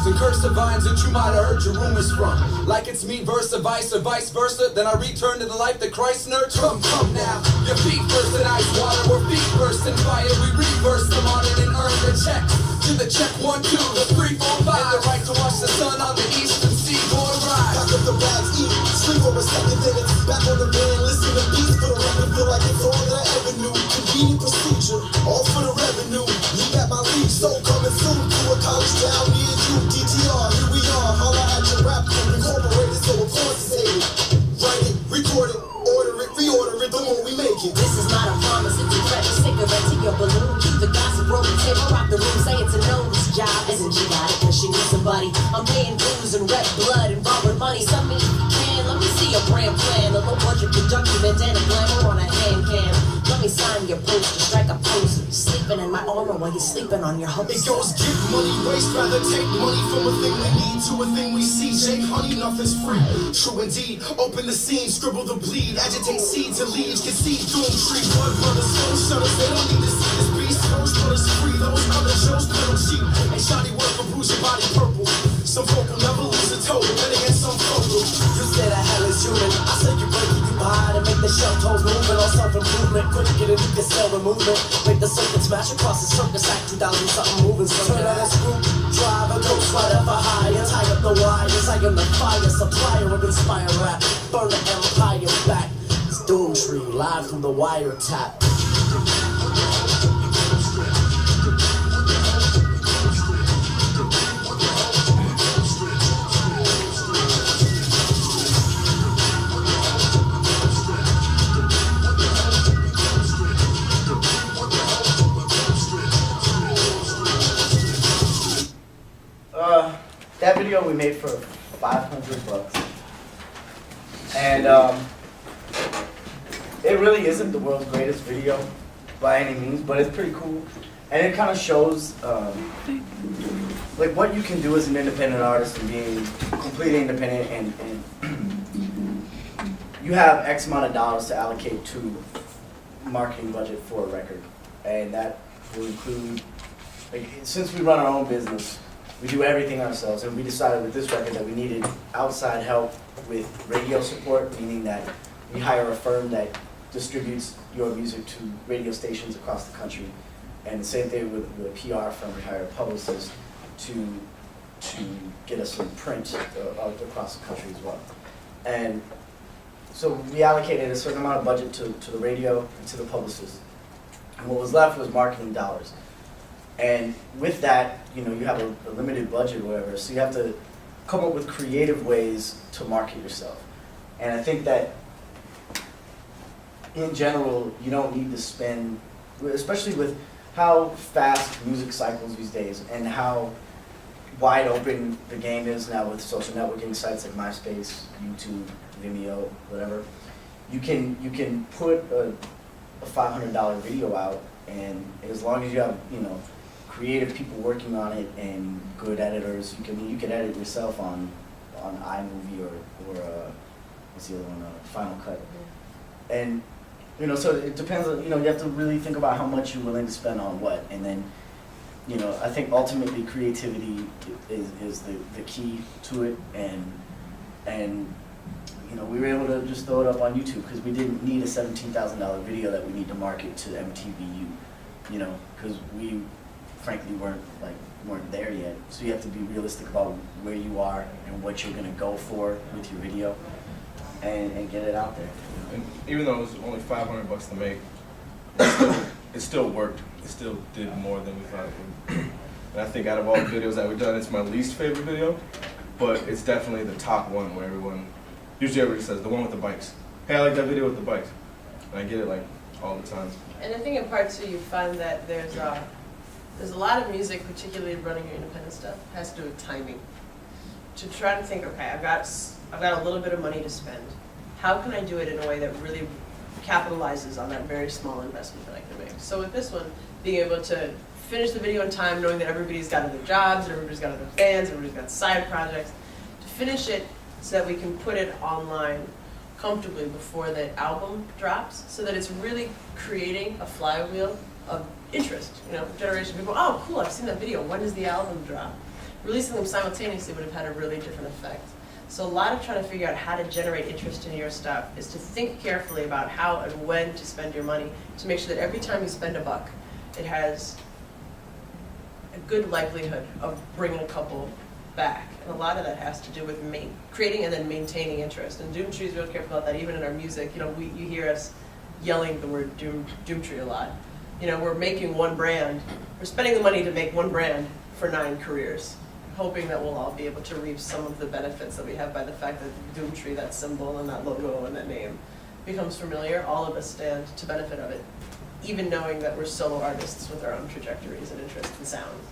And curse the vines that you might have heard your rumors from. Like it's me versa, vice versa. Then I return to the life that Christ nurtured. Come now, your feet first in ice water, or feet first in fire. We reverse them on it and earn the check. To the check 1, 2, the 3, 4, 5. And the right to watch the sun on the eastern seaboard rise. Pack up the bags, eat, sleep for a second, then it's back on the van. Listen to beats for the record, feel like it's all that I ever knew. Convenient procedure, all for the revenue. Leave at my league, so coming soon to a college town near you. DTR, here we are, holla at your rap group, incorporated, so of course it's hated. Write it, record it, order it, reorder it, the more we make it. This is not a promise, it's a threat, a cigarette to your balloon. Keep the gossip rolling, tip, rock the room, say it's a no, this job isn't she got it, cause she needs somebody. I'm paying dues and red blood and borrowed money, some me if you can, let me see your brand plan. A low budget production, bandana glamour on a hand cam. Let me sign your poster, strike a pose. Sleeping in my armor while you're sleeping on your holster. It goes get money, waste, rather take money from a thing we need to a thing we see. Jake Honey, nothing's free. True indeed, open the scene, scribble the bleed, agitate seeds and leaves, conceive Doomtree. Blood brothers, phone shutters, they don't need to see this beast. First brothers free, those other shows little cheap. And shoddy work will bruise your body purple. Some folk will never lose a toe, then again some folk will. You said I hell is human, I said you break it, you hide and make the shell toes moving on self-improvement. Quick to get it, you can sell the movement. Make the circuit smash across the circus act 2000 something moving. Turn on that screw, drive a ghost rider for hire. Tie up the wires, I am the fire supplier of inspire rap. Burn the empire back. It's Doomtree, live from the wiretap. That video we made for $500, and it really isn't the world's greatest video by any means, but it's pretty cool, and it kind of shows like what you can do as an independent artist and being completely independent, and you have X amount of dollars to allocate to marketing budget for a record, and that will include, like, since we run our own business, we do everything ourselves, and we decided with this record that we needed outside help with radio support, meaning that we hire a firm that distributes your music to radio stations across the country. And the same thing with a PR firm, we hire a publicist to get us some print across the country as well. And so we allocated a certain amount of budget to the radio and to the publicist. And what was left was marketing dollars. And with that, you know, you have a limited budget or whatever, so you have to come up with creative ways to market yourself. And I think that in general, you don't need to spend, especially with how fast music cycles these days and how wide open the game is now with social networking sites like MySpace, YouTube, Vimeo, whatever. You can put a $500 video out, and as long as you have, you know, creative people working on it and good editors, you can edit yourself on iMovie or what's the other one, Final Cut. And you know, so it depends on, you know, you have to really think about how much you're willing to spend on what, and then, you know, I think ultimately creativity is the key to it, and you know, we were able to just throw it up on YouTube because we didn't need a $17,000 video that we need to market to MTVU, you know, because we frankly weren't there yet. So you have to be realistic about where you are and what you're gonna go for with your video, and get it out there. And even though it was only $500 to make, it still worked. It still did more than we thought it would. And I think out of all the videos that we've done, it's my least favorite video, but it's definitely the top one where usually everybody says, the one with the bikes. Hey, I like that video with the bikes. And I get it like all the time. And I think in part too, you find that there's a lot of music, particularly running your independent stuff, has to do with timing. To try to think, okay, I've got a little bit of money to spend. How can I do it in a way that really capitalizes on that very small investment that I can make? So with this one, being able to finish the video in time, knowing that everybody's got other jobs, everybody's got other bands, everybody's got side projects, to finish it so that we can put it online comfortably before the album drops, so that it's really creating a flywheel of interest. You know, generation of people, oh cool, I've seen that video, when does the album drop? Releasing them simultaneously would have had a really different effect. So a lot of trying to figure out how to generate interest in your stuff is to think carefully about how and when to spend your money, to make sure that every time you spend a buck, it has a good likelihood of bringing a couple back. And a lot of that has to do with creating and then maintaining interest. And Doomtree is real careful about that. Even in our music, you know, you hear us yelling the word Doomtree a lot. You know, we're making one brand. We're spending the money to make one brand for 9 careers, hoping that we'll all be able to reap some of the benefits that we have by the fact that Doomtree, that symbol and that logo and that name, becomes familiar. All of us stand to benefit of it, even knowing that we're solo artists with our own trajectories and interests and sounds.